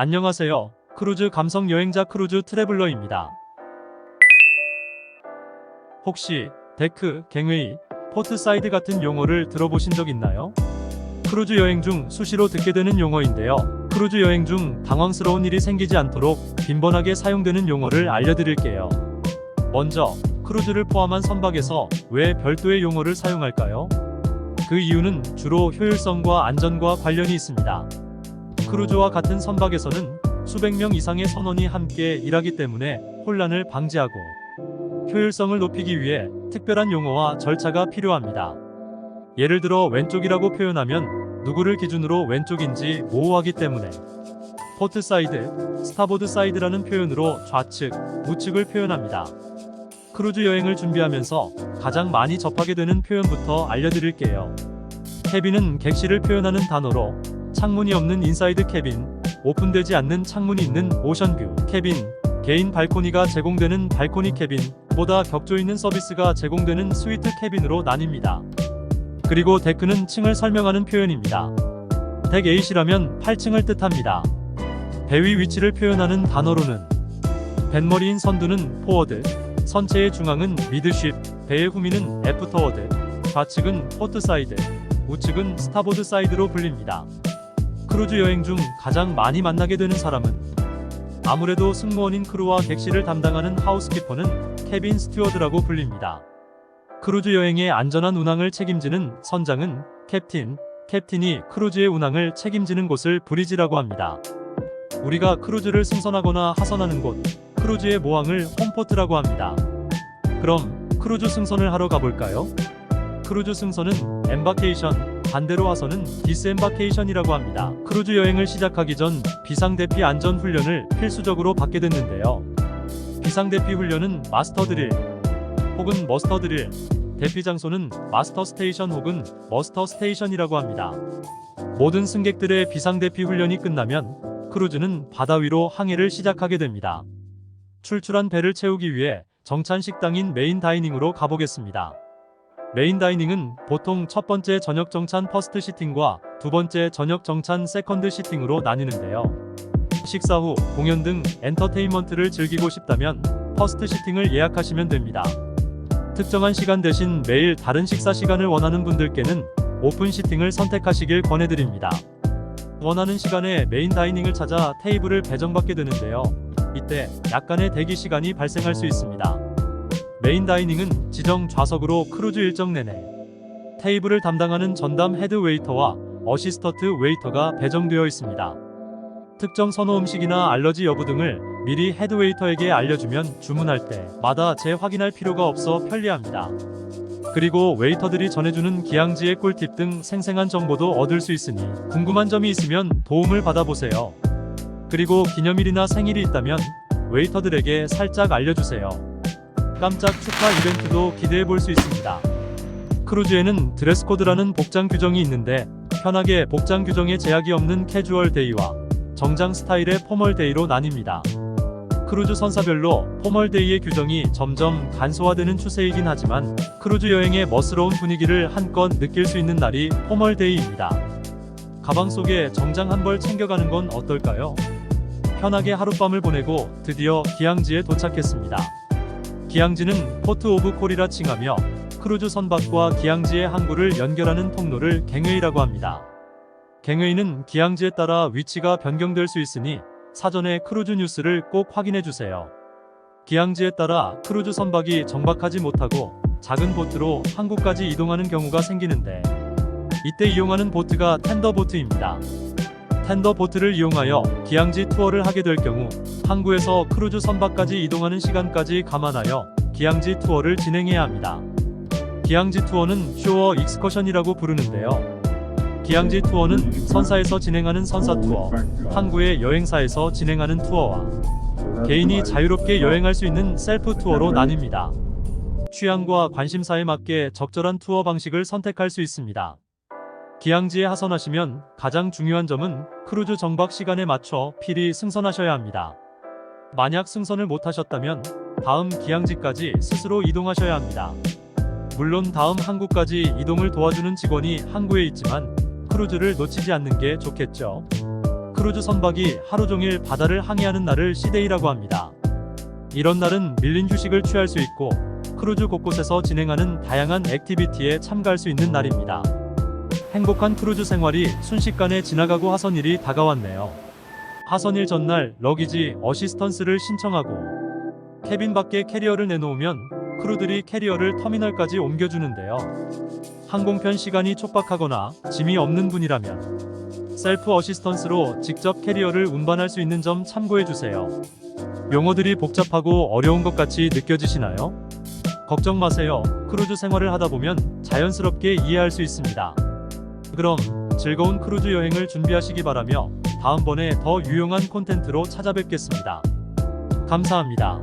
안녕하세요. 크루즈 감성 여행자 크루즈 트래블러입니다. 혹시 데크, 갱웨이, 포트사이드 같은 용어를 들어보신 적 있나요? 크루즈 여행 중 수시로 듣게 되는 용어인데요. 크루즈 여행 중 당황스러운 일이 생기지 않도록 빈번하게 사용되는 용어를 알려드릴게요. 먼저, 크루즈를 포함한 선박에서 왜 별도의 용어를 사용할까요? 그 이유는 주로 효율성과 안전과 관련이 있습니다. 크루즈와 같은 선박에서는 수백 명 이상의 선원이 함께 일하기 때문에 혼란을 방지하고 효율성을 높이기 위해 특별한 용어와 절차가 필요합니다. 예를 들어 왼쪽이라고 표현하면 누구를 기준으로 왼쪽인지 모호하기 때문에 포트 사이드, 스타보드 사이드라는 표현으로 좌측, 우측을 표현합니다. 크루즈 여행을 준비하면서 가장 많이 접하게 되는 표현부터 알려드릴게요. 캐빈은 객실을 표현하는 단어로 창문이 없는 인사이드 캐빈, 오픈되지 않는 창문이 있는 오션뷰 캐빈, 개인 발코니가 제공되는 발코니 캐빈, 보다 격조 있는 서비스가 제공되는 스위트 캐빈으로 나뉩니다. 그리고 데크는 층을 설명하는 표현입니다. 덱 8이라면 8층을 뜻합니다. 배 위 위치를 표현하는 단어로는 뱃머리인 선두는 포워드, 선체의 중앙은 미드쉽, 배의 후미는 애프터워드, 좌측은 포트사이드, 우측은 스타보드 사이드로 불립니다. 크루즈 여행 중 가장 많이 만나게 되는 사람은 아무래도 승무원인 크루와 객실을 담당하는 하우스키퍼는 캐빈 스튜어드라고 불립니다. 크루즈 여행의 안전한 운항을 책임지는 선장은 캡틴, 캡틴이 크루즈의 운항을 책임지는 곳을 브리지라고 합니다. 우리가 크루즈를 승선하거나 하선하는 곳, 크루즈의 모항을 홈포트라고 합니다. 그럼 크루즈 승선을 하러 가볼까요? 크루즈 승선은 엠바케이션, 반대로 하선은 디스엠바케이션이라고 합니다. 크루즈 여행을 시작하기 전 비상대피 안전훈련을 필수적으로 받게 됐는데요. 비상대피 훈련은 마스터 드릴 혹은 머스터 드릴, 대피 장소는 마스터 스테이션 혹은 머스터 스테이션이라고 합니다. 모든 승객들의 비상대피 훈련이 끝나면 크루즈는 바다 위로 항해를 시작하게 됩니다. 출출한 배를 채우기 위해 정찬 식당인 메인 다이닝으로 가보겠습니다. 메인 다이닝은 보통 첫 번째 저녁 정찬 퍼스트 시팅과 두 번째 저녁 정찬 세컨드 시팅으로 나뉘는데요. 식사 후 공연 등 엔터테인먼트를 즐기고 싶다면 퍼스트 시팅을 예약하시면 됩니다. 특정한 시간 대신 매일 다른 식사 시간을 원하는 분들께는 오픈 시팅을 선택하시길 권해드립니다. 원하는 시간에 메인 다이닝을 찾아 테이블을 배정받게 되는데요. 이때 약간의 대기 시간이 발생할 수 있습니다. 메인 다이닝은 지정 좌석으로 크루즈 일정 내내 테이블을 담당하는 전담 헤드 웨이터와 어시스턴트 웨이터가 배정되어 있습니다. 특정 선호 음식이나 알러지 여부 등을 미리 헤드 웨이터에게 알려주면 주문할 때마다 재확인할 필요가 없어 편리합니다. 그리고 웨이터들이 전해주는 기항지의 꿀팁 등 생생한 정보도 얻을 수 있으니 궁금한 점이 있으면 도움을 받아보세요. 그리고 기념일이나 생일이 있다면 웨이터들에게 살짝 알려주세요. 깜짝 축하 이벤트도 기대해볼 수 있습니다. 크루즈에는 드레스 코드라는 복장 규정이 있는데 편하게 복장 규정에 제약이 없는 캐주얼 데이와 정장 스타일의 포멀 데이로 나뉩니다. 크루즈 선사별로 포멀 데이의 규정이 점점 간소화되는 추세이긴 하지만 크루즈 여행의 멋스러운 분위기를 한껏 느낄 수 있는 날이 포멀 데이입니다. 가방 속에 정장 한 벌 챙겨가는 건 어떨까요? 편하게 하룻밤을 보내고 드디어 기항지에 도착했습니다. 기항지는 포트 오브 콜이라 칭하며 크루즈 선박과 기항지의 항구를 연결하는 통로를 갱웨이라고 합니다. 갱웨이는 기항지에 따라 위치가 변경될 수 있으니 사전에 크루즈 뉴스를 꼭 확인해주세요. 기항지에 따라 크루즈 선박이 정박하지 못하고 작은 보트로 항구까지 이동하는 경우가 생기는데 이때 이용하는 보트가 텐더보트입니다. 텐더보트를 이용하여 기항지 투어를 하게 될 경우 항구에서 크루즈 선박까지 이동하는 시간까지 감안하여 기항지 투어를 진행해야 합니다. 기항지 투어는 쇼어 익스커션이라고 부르는데요. 기항지 투어는 선사에서 진행하는 선사 투어, 항구의 여행사에서 진행하는 투어와 개인이 자유롭게 여행할 수 있는 셀프 투어로 나뉩니다. 취향과 관심사에 맞게 적절한 투어 방식을 선택할 수 있습니다. 기항지에 하선하시면 가장 중요한 점은 크루즈 정박 시간에 맞춰 필히 승선하셔야 합니다. 만약 승선을 못하셨다면 다음 기항지까지 스스로 이동하셔야 합니다. 물론 다음 항구까지 이동을 도와주는 직원이 항구에 있지만 크루즈를 놓치지 않는 게 좋겠죠. 크루즈 선박이 하루 종일 바다를 항해하는 날을 시데이라고 합니다. 이런 날은 밀린 휴식을 취할 수 있고 크루즈 곳곳에서 진행하는 다양한 액티비티에 참가할 수 있는 날입니다. 행복한 크루즈 생활이 순식간에 지나가고 하선일이 다가왔네요. 하선일 전날 러기지 어시스턴스를 신청하고 캐빈 밖에 캐리어를 내놓으면 크루들이 캐리어를 터미널까지 옮겨주는데요. 항공편 시간이 촉박하거나 짐이 없는 분이라면 셀프 어시스턴스로 직접 캐리어를 운반할 수 있는 점 참고해주세요. 용어들이 복잡하고 어려운 것 같이 느껴지시나요? 걱정 마세요. 크루즈 생활을 하다 보면 자연스럽게 이해할 수 있습니다. 그럼 즐거운 크루즈 여행을 준비하시기 바라며 다음번에 더 유용한 콘텐츠로 찾아뵙겠습니다. 감사합니다.